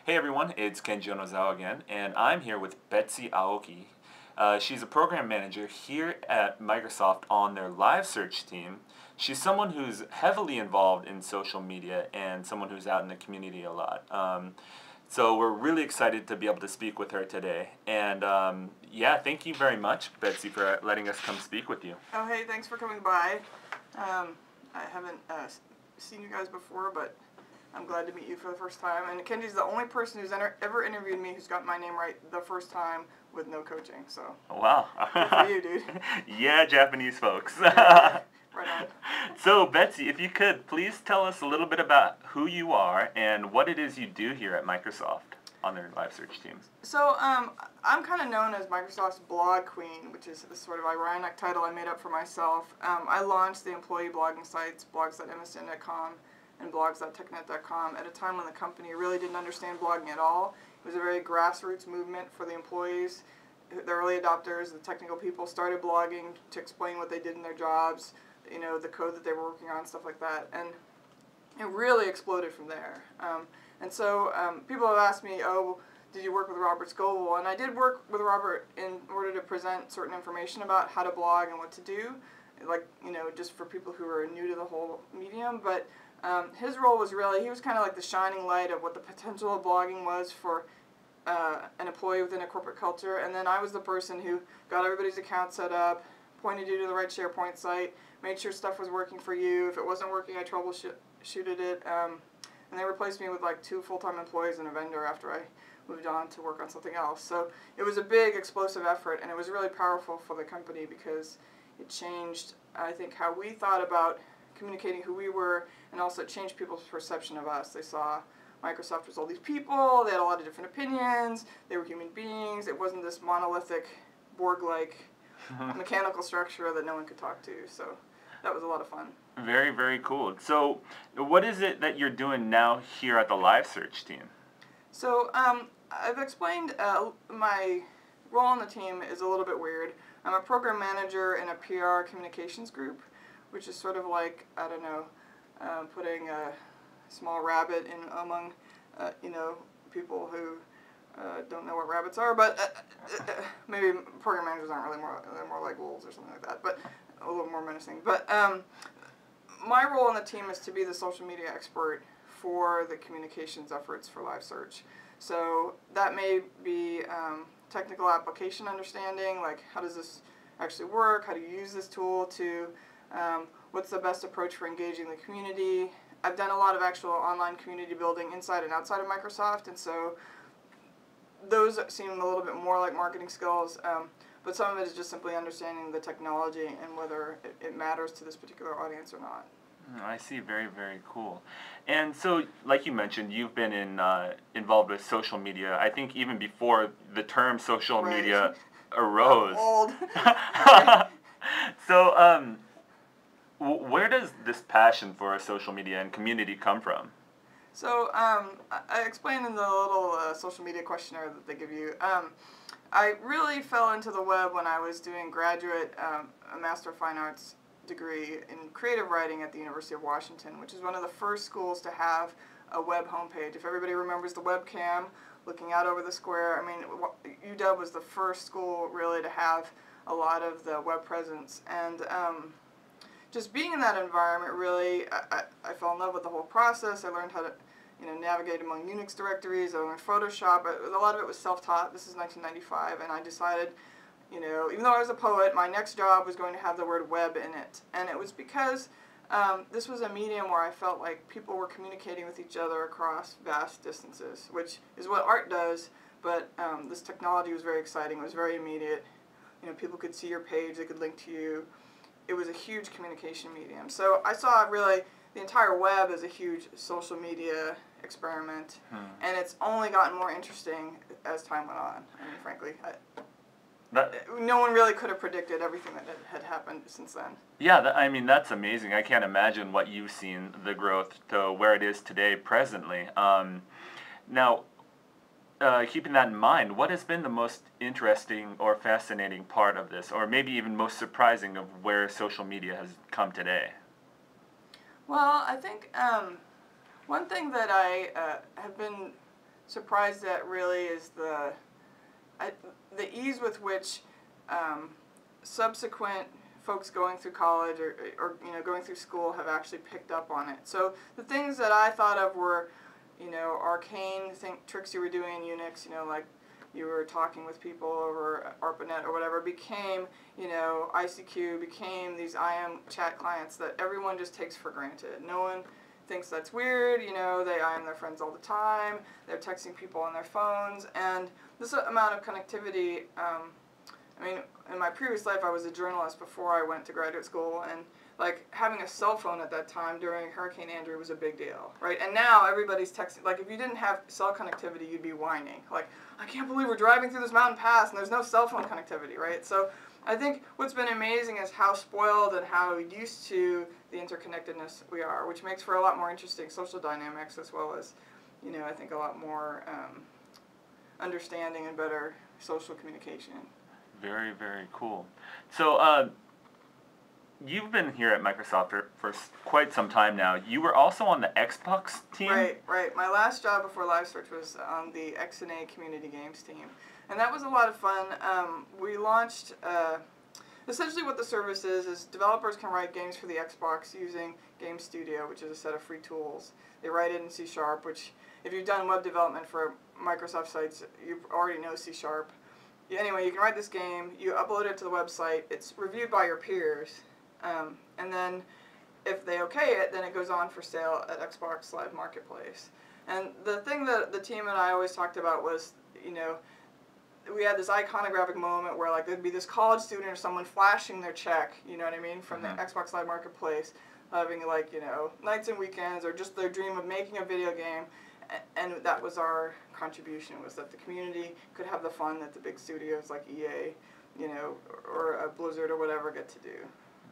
Hey everyone, it's Kenji Onozawa again, and I'm here with Betsy Aoki. She's a program manager here at Microsoft on their live search team. She's someone who's heavily involved in social media and someone who's out in the community a lot. So we're really excited to be able to speak with her today. And yeah, thank you very much, Betsy, for letting us come speak with you. Oh, hey, thanks for coming by. I haven't seen you guys before, but I'm glad to meet you for the first time. And Kenji's the only person who's ever interviewed me who's got my name right the first time with no coaching. So Wow. good for you, dude. Yeah, Japanese folks. Right on. So, Betsy, if you could, please tell us a little bit about who you are and what it is you do here at Microsoft on their live search teams. So I'm kind of known as Microsoft's blog queen, which is a sort of ironic title I made up for myself. I launched the employee blogging sites, blogs.msn.com and blogs.technet.com at a time when the company really didn't understand blogging at all. It was a very grassroots movement for the employees. The early adopters, the technical people started blogging to explain what they did in their jobs, you know, the code that they were working on, stuff like that. And it really exploded from there. And so people have asked me, oh, did you work with Robert Scoble? And I did work with Robert in order to present certain information about how to blog and what to do, like, you know, just for people who are new to the whole medium. But his role was really, he was kind of like the shining light of what the potential of blogging was for an employee within a corporate culture. And then I was the person who got everybody's account set up, pointed you to the right SharePoint site, made sure stuff was working for you. If it wasn't working, I troubleshooted it. And they replaced me with like 2 full-time employees and a vendor after I moved on to work on something else. So it was a big, explosive effort, and it was really powerful for the company because it changed, I think, how we thought about communicating who we were, and also changed people's perception of us. They saw Microsoft was all these people, they had a lot of different opinions, they were human beings, it wasn't this monolithic, Borg-like mechanical structure that no one could talk to. So that was a lot of fun. Very, very cool. So what is it that you're doing now here at the live search team? So I've explained my role on the team is a little bit weird. I'm a program manager in a PR communications group, which is sort of like, I don't know, putting a small rabbit in among, you know, people who don't know what rabbits are, but maybe program managers aren't really they're more like wolves or something like that, but a little more menacing. But my role on the team is to be the social media expert for the communications efforts for live search. So that may be technical application understanding, like how does this actually work, how do you use this tool to, what's the best approach for engaging the community. I've done a lot of actual online community building inside and outside of Microsoft, and so those seem a little bit more like marketing skills, but some of it is just simply understanding the technology and whether it matters to this particular audience or not. I see. Very, very cool. And so, like you mentioned, you've been involved with social media, I think even before the term social media arose. I'm old. So, where does this passion for social media and community come from? So I explained in the little social media questionnaire that they give you. I really fell into the web when I was doing graduate, a Master of Fine Arts degree in creative writing at the University of Washington, which is one of the first schools to have a web homepage. If everybody remembers the webcam looking out over the square, I mean, UW was the first school really to have a lot of the web presence. And just being in that environment, really, I fell in love with the whole process. I learned how to, you know, navigate among Unix directories. I learned Photoshop. A lot of it was self-taught. This is 1995, and I decided, you know, even though I was a poet, my next job was going to have the word web in it. And it was because this was a medium where I felt like people were communicating with each other across vast distances, which is what art does, but this technology was very exciting. It was very immediate. You know, people could see your page. They could link to you. It was a huge communication medium. So I saw really the entire web as a huge social media experiment, and it's only gotten more interesting as time went on. I mean, frankly, no one really could have predicted everything that had happened since then. Yeah, I mean, that's amazing. I can't imagine what you've seen, the growth to where it is today presently. Now, keeping that in mind, what has been the most interesting or fascinating part of this, or maybe even most surprising of where social media has come today? Well, I think one thing that I have been surprised at really is the ease with which subsequent folks going through college or going through school have actually picked up on it. So the things that I thought of were, arcane tricks you were doing in Unix, like you were talking with people over ARPANET or whatever, became, ICQ, became these IM chat clients that everyone just takes for granted. No one thinks that's weird, they IM their friends all the time, they're texting people on their phones, and this amount of connectivity, in my previous life I was a journalist before I went to graduate school, and having a cell phone at that time during Hurricane Andrew was a big deal, right? And now everybody's texting. If you didn't have cell connectivity, you'd be whining. I can't believe we're driving through this mountain pass and there's no cell phone connectivity, right? So I think what's been amazing is how spoiled and how used to the interconnectedness we are, which makes for a lot more interesting social dynamics as well as, I think a lot more understanding and better social communication. Very, very cool. So, you've been here at Microsoft for quite some time now. You were also on the Xbox team? Right. My last job before LiveSearch was on the X&A Community Games team. And that was a lot of fun. We launched, essentially what the service is developers can write games for the Xbox using Game Studio, which is a set of free tools. They write it in C#, which if you've done web development for Microsoft sites, you already know C#. Anyway, you can write this game, you upload it to the website, it's reviewed by your peers, and then if they okay it, then it goes on for sale at Xbox Live Marketplace. And the thing that the team and I always talked about was, we had this iconographic moment where there'd be this college student or someone flashing their check, from the Xbox Live Marketplace, having nights and weekends or just their dream of making a video game. And that was our contribution, was that the community could have the fun that the big studios like EA, or Blizzard or whatever get to do.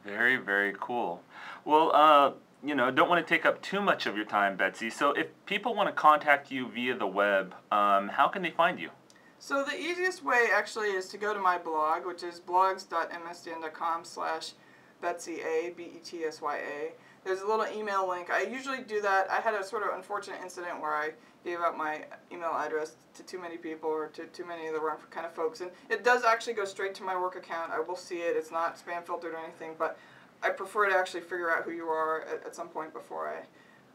Very, very cool. Well, don't want to take up too much of your time, Betsy. So if people want to contact you via the web, how can they find you? So the easiest way actually is to go to my blog, which is blogs.msdn.com/BetsyA, BETSYA. There's a little email link. I usually do that. I had a sort of unfortunate incident where I gave out my email address to too many people or to too many of the wrong kind of folks. And it does actually go straight to my work account. I will see it. It's not spam filtered or anything, but I prefer to actually figure out who you are at some point before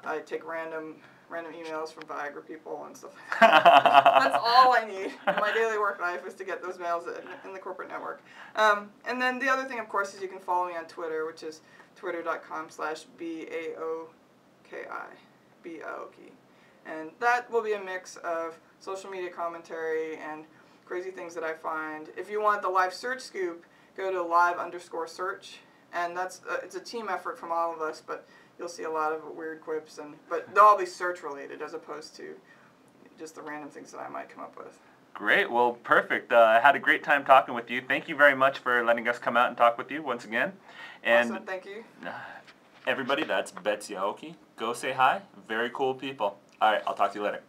I take random emails from Viagra people and stuff like that. That's all I need in my daily work life, is to get those mails in the corporate network. And then the other thing, of course, is you can follow me on Twitter, which is twitter.com/BAOKI. And that will be a mix of social media commentary and crazy things that I find. If you want the live search scoop, go to live_search. And that's it's a team effort from all of us, but you'll see a lot of weird quips, but they'll all be search related as opposed to just the random things that I might come up with. Great. Well, perfect. I had a great time talking with you. Thank you very much for letting us come out and talk with you once again. And awesome. Thank you. Everybody, that's Betsy Aoki. Go say hi. Very cool people. All right. I'll talk to you later.